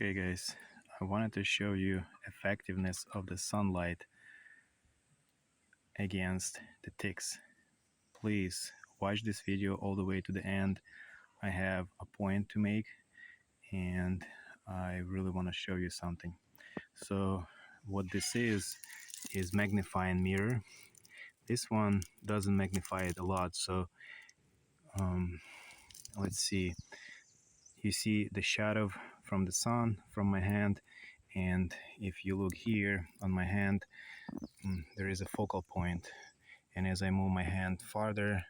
Okay guys, I wanted to show you effectiveness of the sunlight against the ticks. Please watch this video all the way to the end. I have a point to make and I really want to show you something. So what this is magnifying mirror. This one doesn't magnify it a lot, so let's see. You see the shadow from the sun from my hand, and if you look here on my hand, there is a focal point, and as I move my hand farther,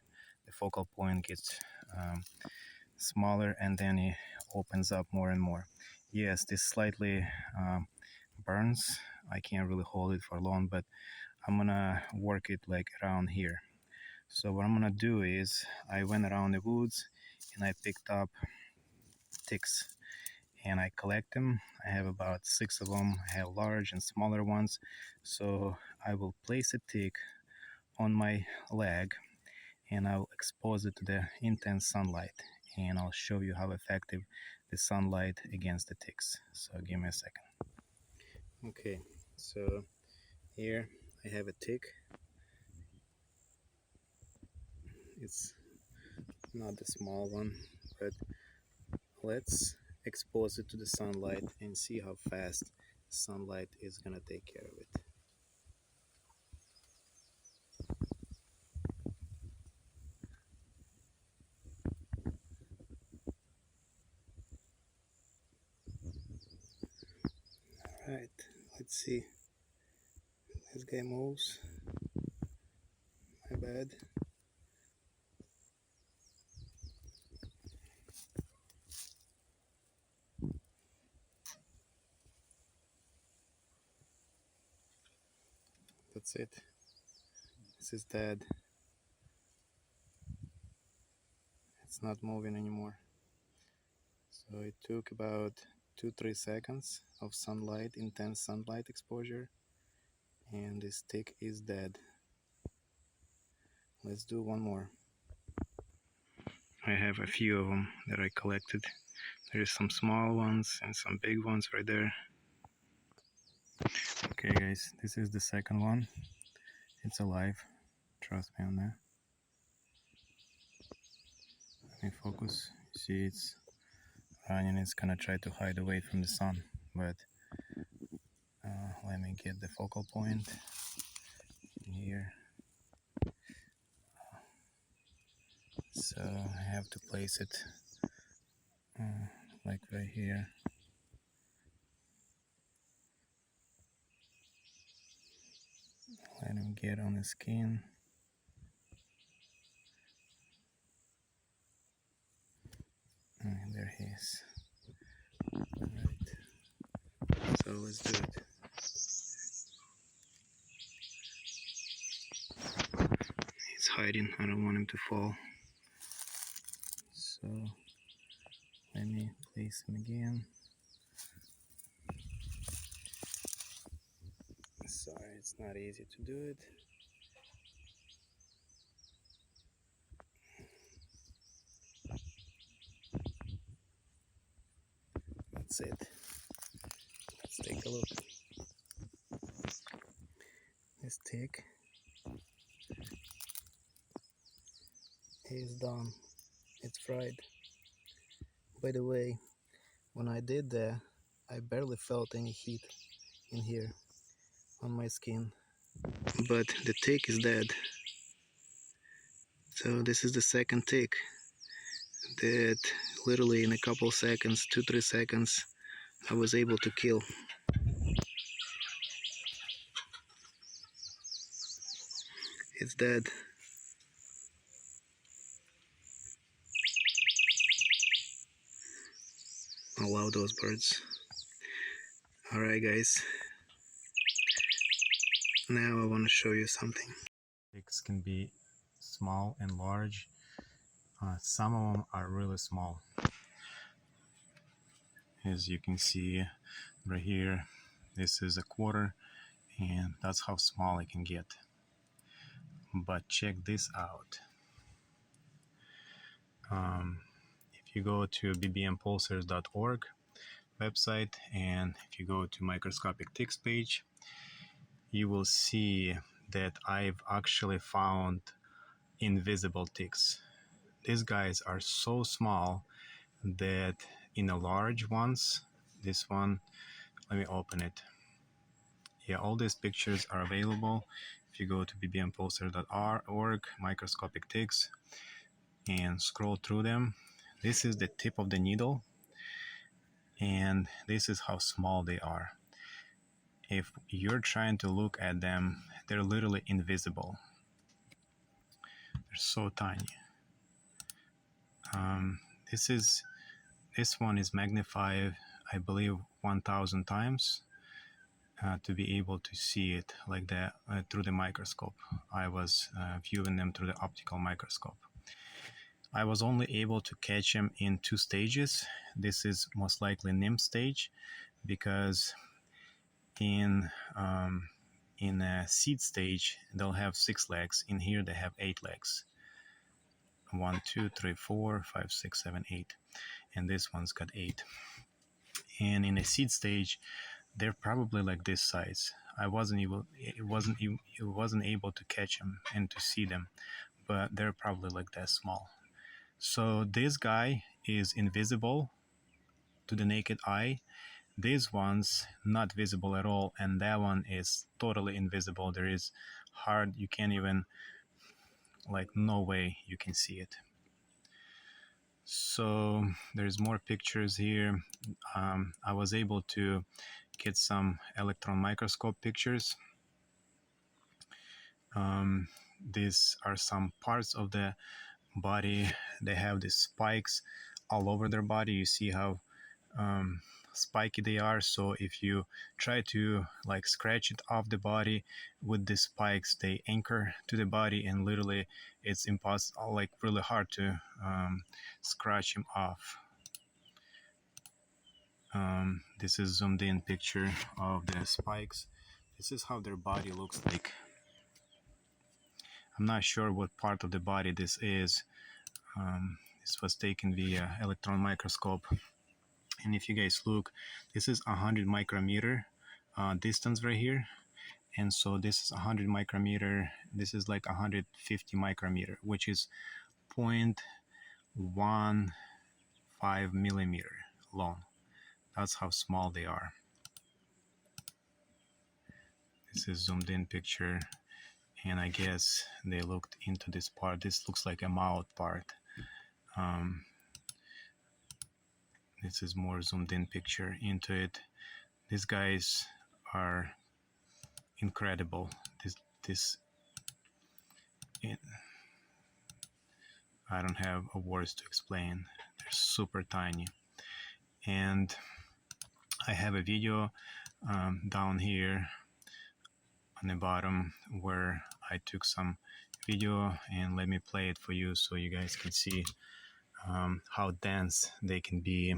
the focal point gets smaller and then it opens up more and more. Yes, this slightly burns. I can't really hold it for long, but I'm gonna work it like around here. So what I'm gonna do is I went around the woods and I picked up ticks and I collect them. I have about 6 of them. I have large and smaller ones. So I will place a tick on my leg and I'll expose it to the intense sunlight, and I'll show you how effective the sunlight against the ticks. So give me a second. Okay, so here I have a tick. It's not the small one, but let's expose it to the sunlight and see how fast sunlight is gonna take care of it. Alright, let's see. This guy moves. My bad. That's it. This is dead. It's not moving anymore. So it took about 2-3 seconds of sunlight, intense sunlight exposure, and this tick is dead. Let's do one more. I have a few of them that I collected. There's some small ones and some big ones right there. Okay guys, this is the second one. It's alive, trust me on that. Let me focus. You see it's running. It's gonna try to hide away from the sun, but let me get the focal point here. So I have to place it like right here. Let him get on the skin. And there he is. Alright. So let's do it. He's hiding. I don't want him to fall. So let me place him again. Sorry, it's not easy to do it. That's it. Let's take a look. This tick is done. It's fried. By the way, when I did that, I barely felt any heat in here on my skin. But the tick is dead. So this is the second tick that literally in a couple seconds, 2-3 seconds, I was able to kill. It's dead. I love those birds. Alright guys, now I want to show you something. Ticks can be small and large. Some of them are really small. As you can see right here, this is a quarter, and that's how small it can get. But check this out. If you go to bbmpulsars.org, website, and if you go to microscopic ticks page, you will see that I've actually found invisible ticks. These guys are so small that in the large ones, this one, let me open it. Yeah, all these pictures are available. If you go to bbmposter.org, microscopic ticks, and scroll through them, this is the tip of the needle, and this is how small they are. If you're trying to look at them, they're literally invisible. They're so tiny. This one is magnified, I believe, 1,000 times to be able to see it like that through the microscope. I was viewing them through the optical microscope. I was only able to catch them in 2 stages. This is most likely nymph stage, because in a seed stage they'll have 6 legs. In here they have 8 legs. 1, 2, 3, 4, 5, 6, 7, 8, and this one's got 8. And in a seed stage, they're probably like this size. I wasn't able to catch them and to see them, but they're probably like that small. So this guy is invisible to the naked eye. This one's not visible at all, and that one is totally invisible. There is you can't even, like, no way you can see it. So there's more pictures here. I was able to get some electron microscope pictures. These are some parts of the body. They have these spikes all over their body. You see how spiky they are. So if you try to like scratch it off the body with the spikes, they anchor to the body, and literally it's impossible, like really hard to scratch them off. This is zoomed in picture of the spikes. This is how their body looks like. I'm not sure what part of the body this is. This was taken via electron microscope. And if you guys look, this is 100 micrometer distance right here. And so this is 100 micrometer. This is like 150 micrometer, which is 0.15 millimeter long. That's how small they are. This is zoomed in picture, and I guess they looked into this part. This looks like a mouth part. This is more zoomed in picture into it. These guys are incredible. I don't have words to explain. They're super tiny. And I have a video down here on the bottom where I took some video, and let me play it for you so you guys can see how dense they can be.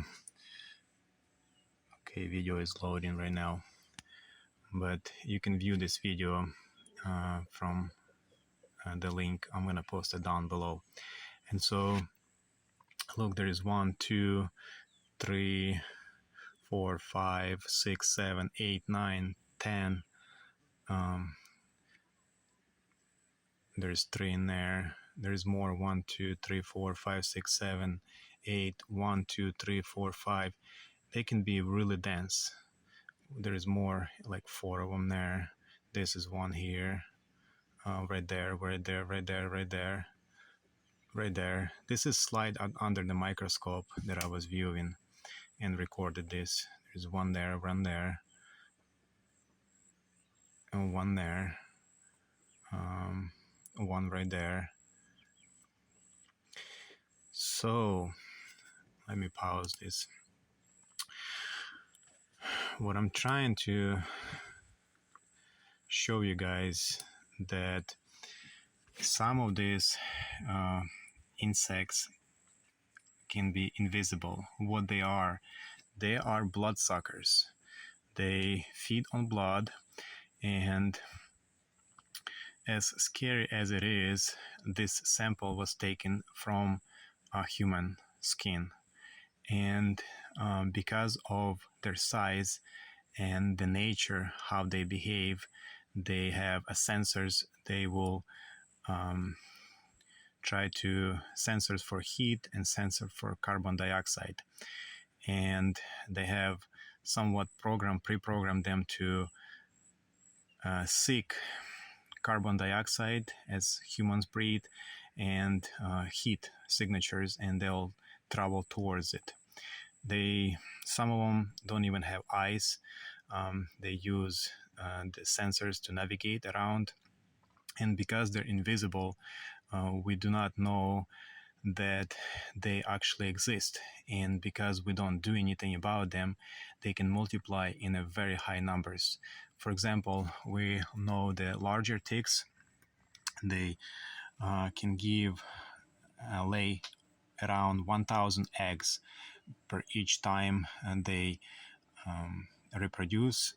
Okay, video is loading right now, but you can view this video from the link. I'm gonna post it down below. And so look, there is 1, 2, 3, 4, 5, 6, 7, 8, 9, 10. There's 3 in there. There's more. 1, 2, 3, 4, 5, 6, 7, 8. 1, 2, 3, 4, 5. They can be really dense. There's more, like 4 of them there. This is one here. Right there, right there, right there, right there, right there. This is slide under the microscope that I was viewing and recorded this. There's one there, and one there, one right there. So let me pause this. What I'm trying to show you guys, that some of these insects can be invisible. What they are bloodsuckers. They feed on blood, and as scary as it is, this sample was taken from a human skin, and because of their size and the nature, how they behave, they have a sensors. They will try to sensors for heat and sensor for carbon dioxide, and they have somewhat pre-programmed them to seek carbon dioxide as humans breathe and heat signatures, and they'll travel towards it. Some of them don't even have eyes. They use the sensors to navigate around, and because they're invisible, we do not know that they actually exist. And because we don't do anything about them, they can multiply in a very high numbers. For example, we know the larger ticks, they can lay around 1,000 eggs per each time, and they reproduce.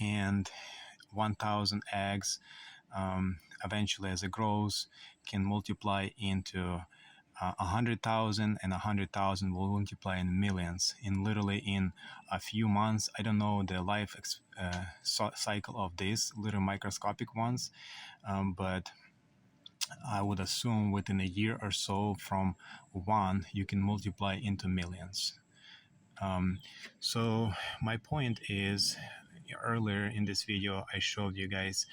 And 1,000 eggs, eventually as it grows, can multiply into 100,000, and 100,000 will multiply in millions in literally in a few months. I don't know the life cycle of these little microscopic ones, but I would assume within a year or so from one, you can multiply into millions. So my point is, earlier in this video, I showed you guys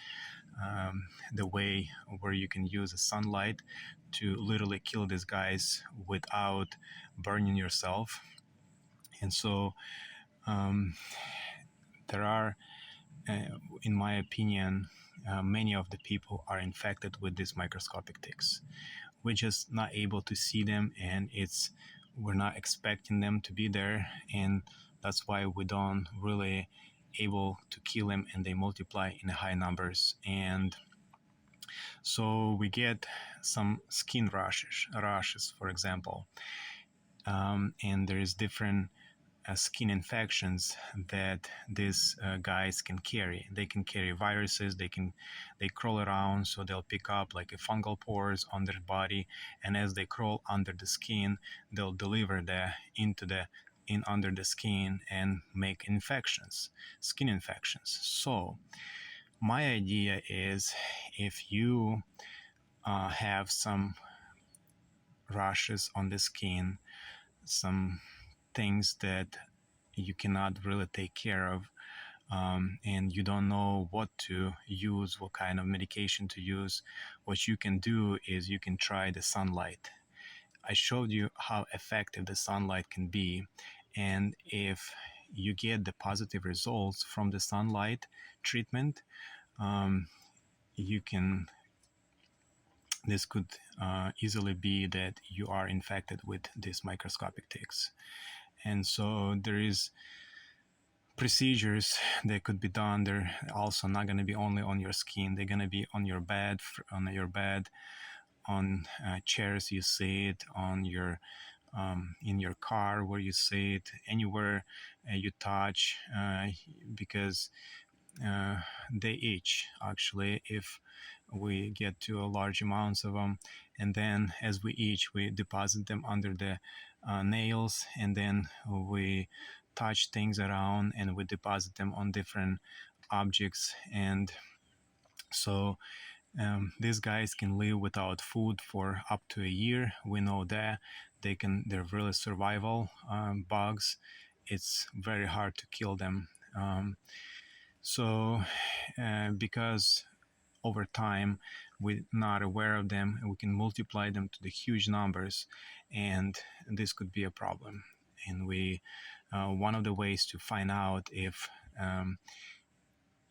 the way where you can use the sunlight to literally kill these guys without burning yourself. And so there are, in my opinion, many of the people are infected with these microscopic ticks. We're just not able to see them, and we're not expecting them to be there, and that's why we don't really able to kill them, and they multiply in high numbers. And so we get some skin rashes, for example, and there is different skin infections that these guys can carry. They can carry viruses. They crawl around, so they'll pick up like a fungal pores on their body, and as they crawl under the skin, they'll deliver in under the skin and make skin infections. So my idea is, if you have some rashes on the skin, some things that you cannot really take care of, and you don't know what to use, what kind of medication to use, what you can do is you can try the sunlight. I showed you how effective the sunlight can be, and if you get the positive results from the sunlight treatment, this could easily be that you are infected with these microscopic ticks. And so there is procedures that could be done. They're also not going to be only on your skin. They're going to be on your bed, on chairs you sit, on your in your car where you sit, anywhere you touch, because they itch actually if we get to a large amounts of them. And then as we itch, we deposit them under the nails, and then we touch things around and we deposit them on different objects. And so these guys can live without food for up to a year. We know that they're really survival bugs. It's very hard to kill them. So because over time we're not aware of them, and we can multiply them to the huge numbers, and this could be a problem. And one of the ways to find out if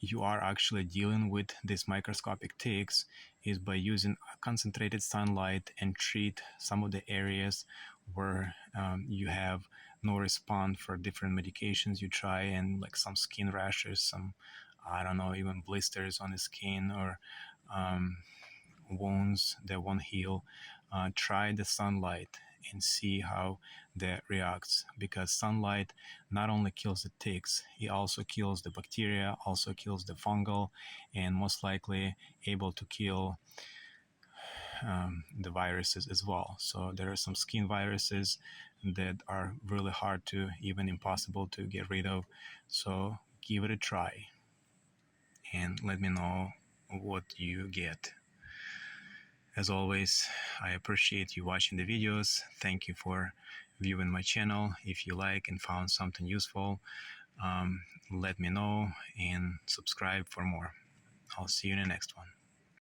you are actually dealing with these microscopic ticks is by using concentrated sunlight and treat some of the areas where you have no response for different medications you try, and like some skin rashes, some, I don't know, even blisters on the skin, or wounds that won't heal. Try the sunlight and see how that reacts, because sunlight not only kills the ticks, it also kills the bacteria, also kills the fungal, and most likely able to kill the viruses as well. So there are some skin viruses that are really hard to, even impossible to get rid of. So give it a try and let me know what you get. As always, I appreciate you watching the videos. Thank you for viewing my channel. If you like and found something useful, let me know and subscribe for more. I'll see you in the next one.